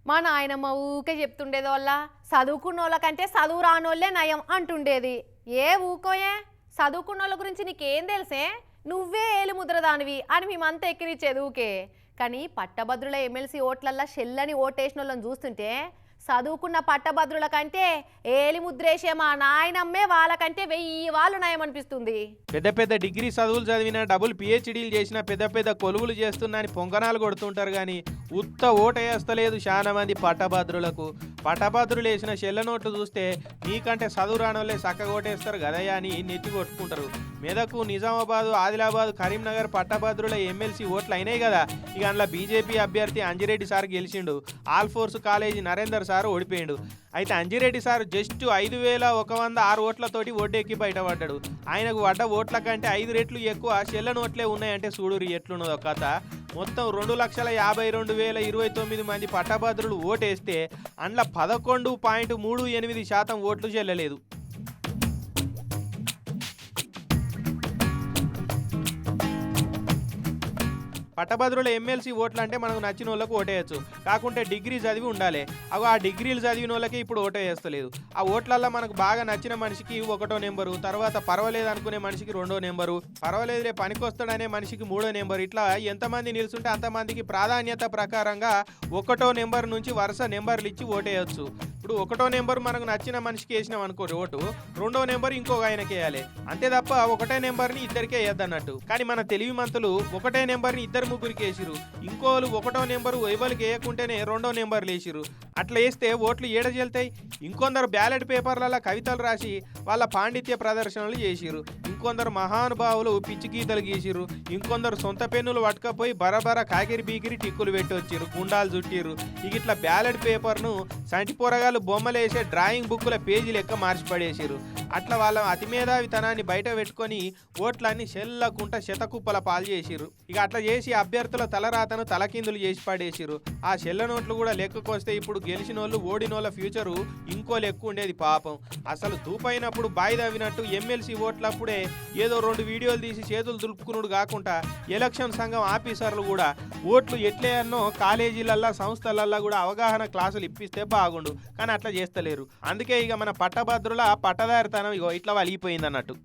మా నాయనమ్మ ఊకే చెప్తుండేది వల్ల చదువుకున్నోళ్ళకంటే చదువు రానోళ్ళే నయం అంటుండేది. ఏ ఊకోయే చదువుకున్నోళ్ళ గురించి నీకేం తెలుసే, నువ్వే ఏలిముద్ర దానివి అని మేమంతా ఎక్కిరిచ్చేది ఊకే. కానీ పట్టభద్రుల ఎమ్మెల్సీ ఓట్లల్లా షెల్లని ఓటేసిన వాళ్ళని చూస్తుంటే చదువుకున్న పట్టభద్రుల కంటే ఏలిముద్రేసే మా నాయనమ్మే వాళ్ళకంటే 1000 వాళ్ళు నయం అనిపిస్తుంది. పెద్ద పెద్ద డిగ్రీ చదువులు చదివిన డబుల్ పిహెచ్డీలు చేసిన పెద్ద పెద్ద కొలువులు చేస్తున్నా అని పొంగనాలు కొడుతుంటారు కానీ ఉత్త ఓటేస్తలేదు చాలా మంది పట్టభద్రులకు. పట్టభద్రులు వేసిన చెల్ల నోట్లు చూస్తే నీకంటే చదువు రానోళ్ళే చక్కగా ఓటేస్తారు కదయ్యా అని నెత్తి కొట్టుకుంటారు. మెదకు, నిజామాబాదు, ఆదిలాబాద్, కరీంనగర్ పట్టభద్రుల ఎమ్మెల్సీ ఓట్లు అయినాయి కదా. ఇక అందులో బీజేపీ అభ్యర్థి అంజిరెడ్డి సార్ గెలిచిండు. Alphores college Narender sir ఓడిపోయిండు. అయితే అంజిరెడ్డి సార్ జస్ట్ 5106 ఓట్లతోటి ఓటెక్కి బయటపడ్డాడు. ఆయనకు పడ్డ ఓట్ల కంటే 5 రెట్లు ఎక్కువ చెల్ల నోట్లే ఉన్నాయంటే చూడురి ఎట్లున్నదో కథ. మొత్తం 2,52,029 మంది పట్టభద్రులు ఓటేస్తే అందులో 11.38% ఓట్లు చెల్లలేదు. పట్టభద్రుల ఎమ్మెల్సీ ఓట్లు అంటే మనకు నచ్చిన వాళ్ళకు ఓటేయచ్చు, కాకుంటే డిగ్రీ చదివి ఉండాలి. అవి ఆ డిగ్రీలు చదివిన వాళ్ళకి ఇప్పుడు ఓటేస్తలేదు. ఆ ఓట్లల్లో మనకు బాగా నచ్చిన మనిషికి 1వ నెంబరు, తర్వాత పర్వాలేదు అనుకునే మనిషికి 2వ నెంబరు, పర్వాలేదులే పనికొస్తాడనే మనిషికి 3వ నెంబరు, ఇట్లా ఎంతమంది నిలుస్తుంటే అంతమందికి ప్రాధాన్యత ప్రకారంగా 1వ నెంబర్ నుంచి వరుస నెంబర్లు ఇచ్చి ఓటేయచ్చు. ఇప్పుడు 1వ నెంబర్ మనకు నచ్చిన మనిషికి వేసినాం అనుకో ఓటు, 2వ నెంబర్ ఇంకొక ఆయనకి వేయాలి. అంతే తప్ప 1వ నెంబర్ని ఇద్దరికే వేయద్దన్నట్టు. కానీ మన తెలివి మంతులు 1వ నెంబర్ని ఇద్దరు ముగ్గురికి వేసిరు, ఇంకోళ్ళు 1వ నెంబరు ఎవరికి వేయకుంటేనే 2వ నెంబర్లు వేసిరు. అట్లా వేస్తే ఓట్లు ఏడ చెల్తాయి. ఇంకొందరు బ్యాలెట్ పేపర్లలో కవితలు రాసి వాళ్ళ పాండిత్య ప్రదర్శనలు చేసిరు. ఇంకొందరు మహానుభావులు పిచ్చి గీతలు గీసిరు. ఇంకొందరు సొంత పెన్నులు పట్టుకపోయి బరబర కాకిరి బీకిరి టిక్కులు పెట్టి వచ్చిరు, గుండాలు చుట్టిరు. ఇక ఇట్లా బ్యాలెట్ పేపర్ను సంటి పొరగాలు బొమ్మలు వేసే డ్రాయింగ్ బుక్కుల పేజీ లెక్క మార్చి పడేసిరు. అట్లా వాళ్ళ అతిమేధావితనాన్ని బయట పెట్టుకొని ఓట్లన్నీ చెల్లకుంట శతకుప్పల పాలు చేసిరు. ఇక అట్లా చేసి అభ్యర్థుల తలరాతను తలకిందులు చేసి పడేసిరు. ఆ చెల్ల నోట్లు కూడా లెక్కకొస్తే ఇప్పుడు గెలిచినోళ్ళు ఓడినోళ్ళ ఫ్యూచరు ఇంకో లెక్క ఉండేది పాపం. అసలు దూపైనప్పుడు బాయి తవ్వినట్టు ఎమ్మెల్సీ ఓట్లప్పుడే ఏదో 2 వీడియోలు తీసి చేతులు దులుపుకున్నాడు కాకుండా ఎలక్షన్ సంఘం ఆఫీసర్లు కూడా ఓట్లు ఎట్లేయన్నో కాలేజీలల్లా సంస్థలల్లా కూడా అవగాహన క్లాసులు ఇప్పిస్తే బాగుండు. కానీ అట్లా చేస్తలేరు. అందుకే ఇక మన పట్టభద్రుల పట్టదారితనం ఇగో ఇట్లా వలిగిపోయింది అన్నట్టు.